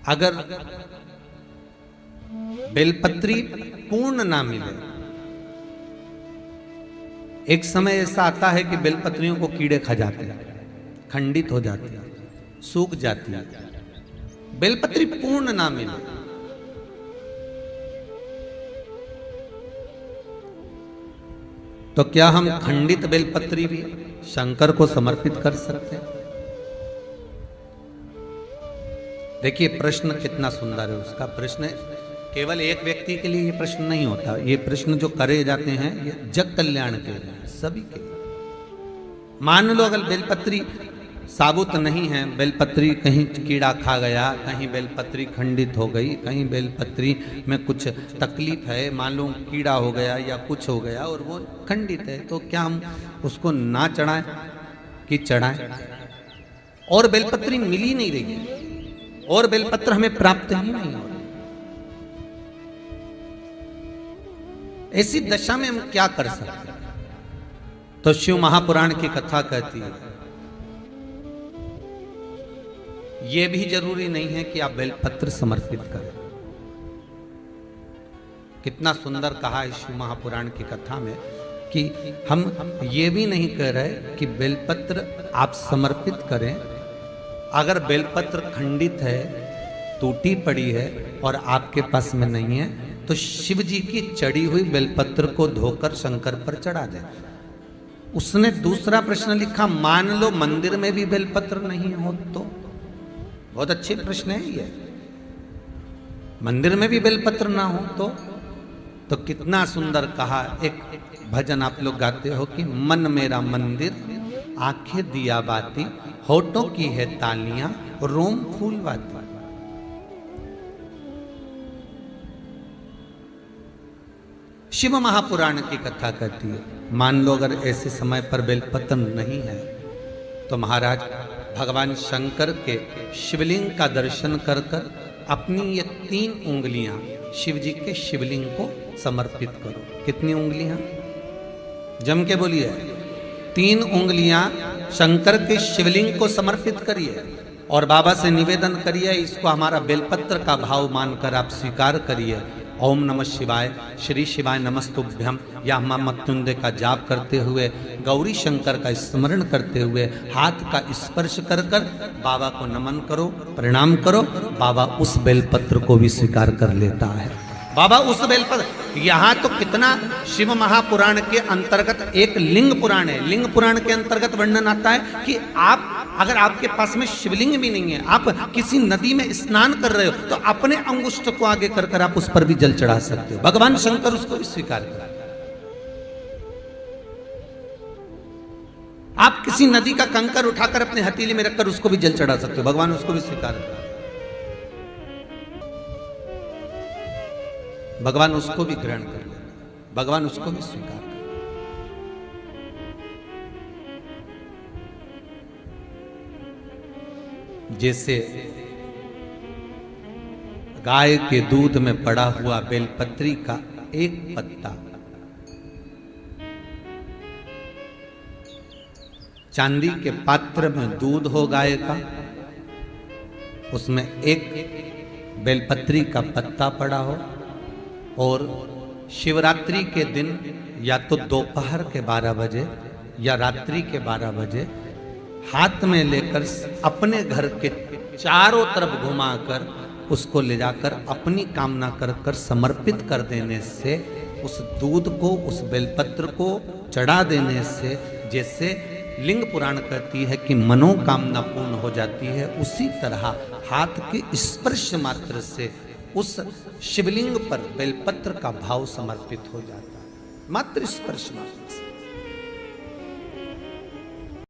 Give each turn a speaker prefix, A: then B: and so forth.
A: अगर बेलपत्री पूर्ण ना मिले, एक समय ऐसा आता है कि बेलपत्रियों को कीड़े खा जाते हैं, खंडित हो जाती है, सूख जाती है। बेलपत्री पूर्ण ना मिले तो क्या हम खंडित बेलपत्री भी शंकर को समर्पित कर सकते हैं? देखिए प्रश्न कितना सुंदर है उसका। प्रश्न केवल एक व्यक्ति के लिए ये प्रश्न नहीं होता, ये प्रश्न जो करे जाते हैं ये जग कल्याण के लिए, सभी के लिए। मान लो अगर बेलपत्री साबुत नहीं है, बेलपत्री कहीं कीड़ा खा गया, कहीं बेलपत्री खंडित हो गई, कहीं बेलपत्री में कुछ तकलीफ है, मान लो कीड़ा हो गया या कुछ हो गया और वो खंडित है, तो क्या हम उसको ना चढ़ाएं कि चढ़ाएं? और बेलपत्री मिल ही नहीं रही है और बेलपत्र हमें प्राप्त ही नहीं हो रही, ऐसी दशा में हम क्या कर सकते हैं? तो शिव महापुराण की कथा कहती है यह भी जरूरी नहीं है कि आप बेलपत्र समर्पित करें। कितना सुंदर कहा है शिव महापुराण की कथा में कि हम ये भी नहीं कह रहे कि बेलपत्र आप समर्पित करें। अगर बेलपत्र खंडित है, टूटी पड़ी है और आपके पास में नहीं है तो शिव जी की चढ़ी हुई बेलपत्र को धोकर शंकर पर चढ़ा दे। उसने दूसरा प्रश्न लिखा, मान लो मंदिर में भी बेलपत्र नहीं हो तो? बहुत अच्छे प्रश्न है ये। मंदिर में भी बेलपत्र ना हो तो कितना सुंदर कहा। एक भजन आप लोग गाते हो कि मन मेरा मंदिर, आंखें दिया बाती, होठों की है तालियां, रोम फूलवाती। शिव महापुराण की कथा कहती है मान लो अगर ऐसे समय पर बेलपत्र नहीं है तो महाराज भगवान शंकर के शिवलिंग का दर्शन कर कर अपनी ये 3 उंगलियां शिव जी के शिवलिंग को समर्पित करो। कितनी उंगलियां? जम के बोलिए। 3 उंगलियां शंकर के शिवलिंग को समर्पित करिए और बाबा से निवेदन करिए, इसको हमारा बेलपत्र का भाव मानकर आप स्वीकार करिए। ओम नमः शिवाय, श्री शिवाय नमस्तुभ्यम या मां मृत्युंजय का जाप करते हुए, गौरी शंकर का स्मरण करते हुए हाथ का स्पर्श कर कर बाबा को नमन करो, प्रणाम करो। बाबा उस बेलपत्र को भी स्वीकार कर लेता है। बाबा उस बेलपत्र, यहाँ तो कितना शिव महापुराण के अंतर्गत एक लिंग पुराण है। लिंग पुराण के अंतर्गत वर्णन आता है कि आप अगर आपके पास में शिवलिंग भी नहीं है, आप किसी नदी में स्नान कर रहे हो तो अपने अंगुष्ठ को आगे कर कर आप उस पर भी जल चढ़ा सकते हो। भगवान शंकर उसको भी स्वीकार कर। आप किसी नदी का कंकर उठाकर अपने हथेली में रखकर उसको भी जल चढ़ा सकते हो, भगवान उसको भी स्वीकार कर। भगवान उसको भी ग्रहण कर लेते, भगवान उसको भी स्वीकार कर। जैसे गाय के दूध में पड़ा हुआ बेलपत्री का एक पत्ता चांदी के पात्र में दूध हो गाय का, उसमें एक बेलपत्री का पत्ता पड़ा हो और शिवरात्रि के दिन या तो दोपहर के 12 बजे या रात्रि के 12 बजे हाथ में लेकर अपने घर के चारों तरफ घुमाकर उसको ले जाकर अपनी कामना कर कर समर्पित कर देने से, उस दूध को, उस बेलपत्र को चढ़ा देने से, जैसे लिंग पुराण कहती है कि मनोकामना पूर्ण हो जाती है, उसी तरह हाथ के स्पर्श मात्र से उस शिवलिंग पर बेलपत्र का भाव समर्पित हो जाता है। मात्र स्पर्श मात्र से।